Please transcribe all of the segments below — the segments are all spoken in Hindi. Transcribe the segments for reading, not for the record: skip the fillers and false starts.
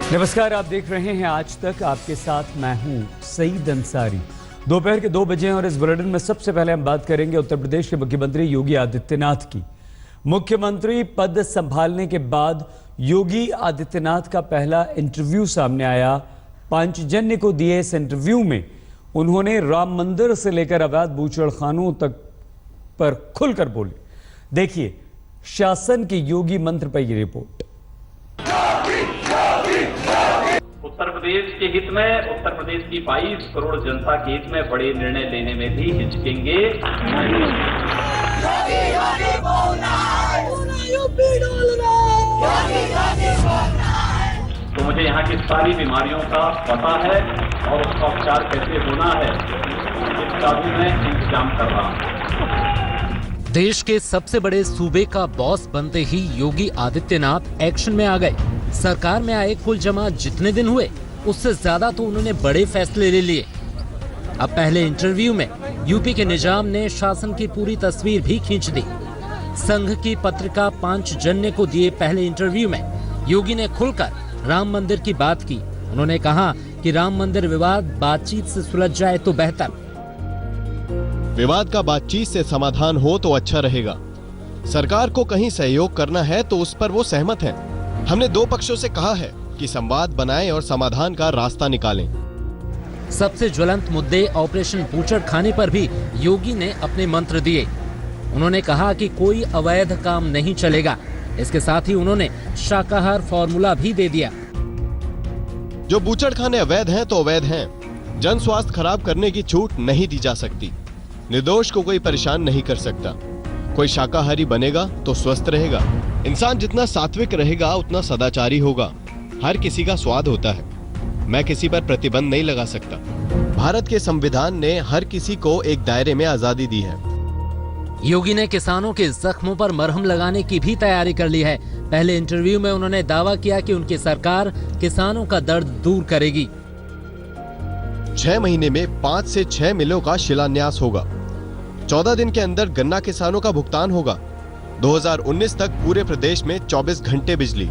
नमस्कार, आप देख रहे हैं आज तक। आपके साथ मैं हूं सईद अंसारी। दोपहर के 2 बजे और इस बुलेटिन में सबसे पहले हम बात करेंगे उत्तर प्रदेश के मुख्यमंत्री योगी आदित्यनाथ की। मुख्यमंत्री पद संभालने के बाद योगी आदित्यनाथ का पहला इंटरव्यू सामने आया। पांचजन्य को दिए इस इंटरव्यू में उन्होंने राम मंदिर से लेकर अवैध बूचड़खानों तक पर खुलकर बोले। देखिए शासन के योगी मंत्र पर यह रिपोर्ट। उत्तर प्रदेश के हित में, उत्तर प्रदेश की 22 करोड़ जनता के हित में बड़े निर्णय लेने में भी हिचकेंगे नहीं। तो मुझे यहाँ की सारी बीमारियों का पता है और उसका उपचार कैसे होना है इसका भी मैं इंतजाम कर रहा हूँ। देश के सबसे बड़े सूबे का बॉस बनते ही योगी आदित्यनाथ एक्शन में आ गए। सरकार में आए कुल जमा जितने दिन हुए उससे ज्यादा तो उन्होंने बड़े फैसले ले लिए। अब पहले इंटरव्यू में यूपी के निजाम ने शासन की पूरी तस्वीर भी खींच दी। संघ की पत्रिका पांचजन्य को दिए पहले इंटरव्यू में योगी ने खुलकर राम मंदिर की बात की। उन्होंने कहा कि राम मंदिर विवाद बातचीत से सुलझ जाए तो बेहतर। विवाद का बातचीत से समाधान हो तो अच्छा रहेगा। सरकार को कहीं सहयोग करना है तो उस पर वो सहमत हैं। हमने 2 पक्षों से कहा है कि संवाद बनाएं और समाधान का रास्ता निकालें। सबसे ज्वलंत मुद्दे ऑपरेशन बूचड़खाने पर भी योगी ने अपने मंत्र दिए। उन्होंने कहा कि कोई अवैध काम नहीं चलेगा। इसके साथ ही उन्होंने शाकाहार फॉर्मूला भी दे दिया। जो बूचड़खाने अवैध हैं तो अवैध हैं। जन स्वास्थ्य खराब करने की छूट नहीं दी जा सकती। निर्दोष को कोई परेशान नहीं कर सकता। कोई शाकाहारी बनेगा तो स्वस्थ रहेगा। इंसान जितना सात्विक रहेगा उतना सदाचारी होगा। हर किसी का स्वाद होता है। मैं किसी पर प्रतिबंध नहीं लगा सकता। भारत के संविधान ने हर किसी को एक दायरे में आजादी दी है। योगी ने किसानों के जख्मों पर मरहम लगाने की भी तैयारी कर ली है। पहले इंटरव्यू में उन्होंने दावा किया कि उनकी सरकार किसानों का दर्द दूर करेगी। 6 महीने में 5 से 6 मिलों का शिलान्यास होगा। 14 दिन के अंदर गन्ना किसानों का भुगतान होगा। 2019 तक पूरे प्रदेश में 24 घंटे बिजली।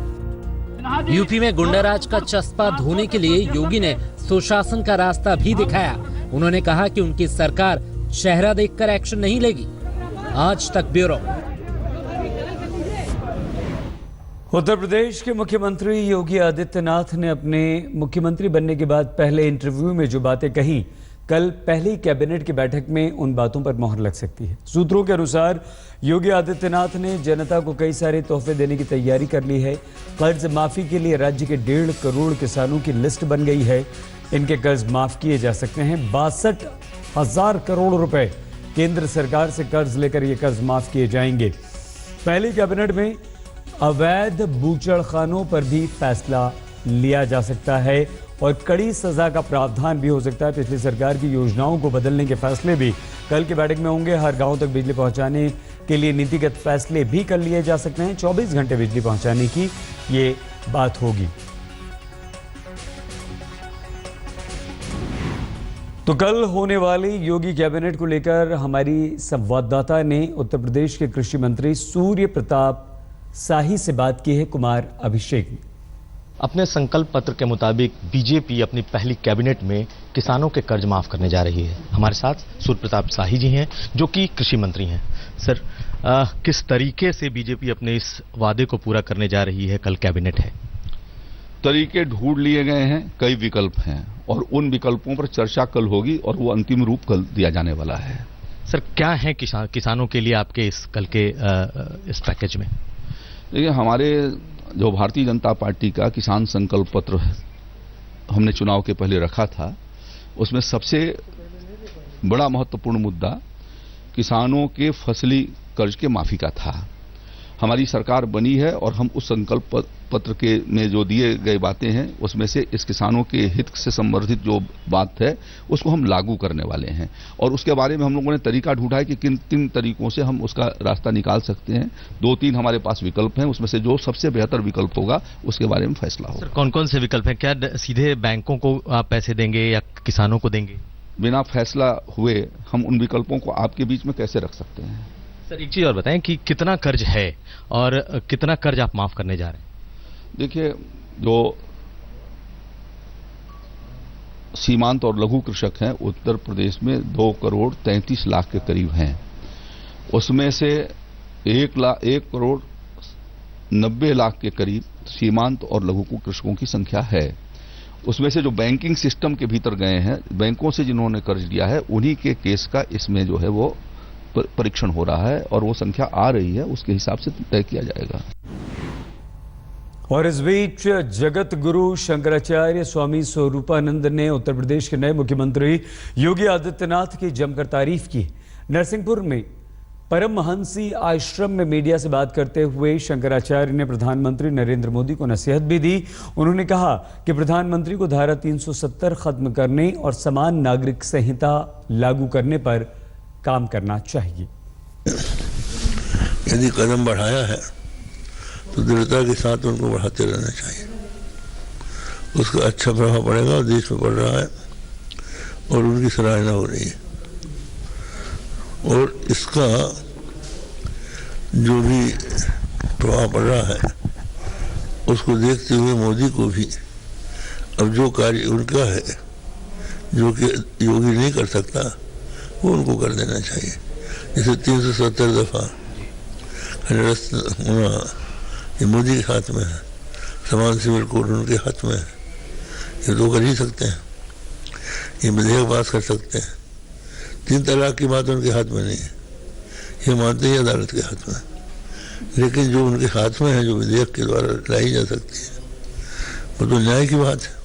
यूपी में गुंडाराज का चस्पा धोने के लिए योगी ने सुशासन का रास्ता भी दिखाया। उन्होंने कहा कि उनकी सरकार चेहरा देखकर एक्शन नहीं लेगी। आज तक ब्यूरो। उत्तर प्रदेश के मुख्यमंत्री योगी आदित्यनाथ ने अपने मुख्यमंत्री बनने के बाद पहले इंटरव्यू में जो बातें कही, कल पहली कैबिनेट की बैठक में उन बातों पर मोहर लग सकती है। सूत्रों के अनुसार योगी आदित्यनाथ ने जनता को कई सारे तोहफे देने की तैयारी कर ली है। कर्ज माफी के लिए राज्य के 1.5 करोड़ किसानों की लिस्ट बन गई है। इनके कर्ज माफ किए जा सकते हैं। 62,000 करोड़ रुपए केंद्र सरकार से कर्ज लेकर ये कर्ज माफ किए जाएंगे। पहली कैबिनेट में अवैध बूचड़खानों पर भी फैसला लिया जा सकता है और कड़ी सजा का प्रावधान भी हो सकता है। पिछली सरकार की योजनाओं को बदलने के फैसले भी कल की बैठक में होंगे। हर गांव तक बिजली पहुंचाने के लिए नीतिगत फैसले भी कल लिए जा सकते हैं। 24 घंटे बिजली पहुंचाने की ये बात होगी। तो कल होने वाली योगी कैबिनेट को लेकर हमारी संवाददाता ने उत्तर प्रदेश के कृषि मंत्री सूर्य प्रताप शाही से बात की है। कुमार अभिषेक ने अपने संकल्प पत्र के मुताबिक बीजेपी अपनी पहली कैबिनेट में किसानों के कर्ज माफ करने जा रही है। हमारे साथ सूर्य प्रताप शाही जी हैं जो कि कृषि मंत्री हैं। सर, किस तरीके से बीजेपी अपने इस वादे को पूरा करने जा रही है? कल कैबिनेट है। तरीके ढूंढ लिए गए हैं, कई विकल्प हैं और उन विकल्पों पर चर्चा कल होगी और वो अंतिम रूप कल दिया जाने वाला है। सर, क्या है किसानों के लिए आपके इस कल के इस पैकेज में? देखिए, हमारे जो भारतीय जनता पार्टी का किसान संकल्प पत्र हमने चुनाव के पहले रखा था, उसमें सबसे बड़ा महत्वपूर्ण मुद्दा किसानों के फसली कर्ज के माफी का था। हमारी सरकार बनी है और हम उस संकल्प पत्र के में जो दिए गए बातें हैं उसमें से इस किसानों के हित से संबंधित जो बात है उसको हम लागू करने वाले हैं और उसके बारे में हम लोगों ने तरीका ढूंढा है कि किन तरीकों से हम उसका रास्ता निकाल सकते हैं। 2-3 हमारे पास विकल्प हैं, उसमें से जो सबसे बेहतर विकल्प होगा उसके बारे में फैसला होगा। कौन कौन से विकल्प हैं? क्या सीधे बैंकों को आप पैसे देंगे या किसानों को देंगे? बिना फैसला हुए हम उन विकल्पों को आपके बीच में कैसे रख सकते हैं? सर, एक चीज और बताएं कि कितना कर्ज है और कितना कर्ज आप माफ करने जा रहे हैं? देखिए, जो सीमांत और लघु कृषक हैं उत्तर प्रदेश में 2,33 लाख के करीब हैं। उसमें से 1,90,00,000 के करीब सीमांत और लघु कृषकों की संख्या है। उसमें से जो बैंकिंग सिस्टम के भीतर गए हैं, बैंकों से जिन्होंने कर्ज लिया है, उन्हीं के केस का इसमें जो है वो परीक्षण हो रहा है और वो संख्या आ रही है, उसके हिसाब से तय किया जाएगा। और इस बीच जगत गुरु शंकराचार्य स्वामी स्वरूपानंद ने उत्तर प्रदेश के नए मुख्यमंत्री योगी आदित्यनाथ की जमकर तारीफ की। नरसिंहपुर में परमहंसी आश्रम में मीडिया से बात करते हुए शंकराचार्य ने प्रधानमंत्री नरेंद्र मोदी को नसीहत भी दी। उन्होंने कहा कि प्रधानमंत्री को धारा 370 खत्म करने और समान नागरिक संहिता लागू करने पर काम करना चाहिए। यदि कदम बढ़ाया है तो दृढ़ता के साथ उनको बढ़ाते रहना चाहिए। उसका अच्छा प्रभाव पड़ेगा और देश में पड़ रहा है और उनकी सराहना हो रही है। और इसका जो भी प्रभाव पड़ रहा है उसको देखते हुए मोदी को भी अब जो कार्य उनका है, जो कि योगी नहीं कर सकता, वो उनको कर देना चाहिए। जैसे 370 दफा निरस्त होना ये मोदी के हाथ में है, समान सिविल कोड उनके हाथ में है, ये तो कर ही सकते हैं, ये विधेयक पास कर सकते हैं। 3 तलाक की बात उनके हाथ में नहीं है, ये मानते ही अदालत के हाथ में है। लेकिन जो उनके हाथ में है, जो विधेयक के द्वारा लाई जा सकती है, वो तो न्याय की बात है।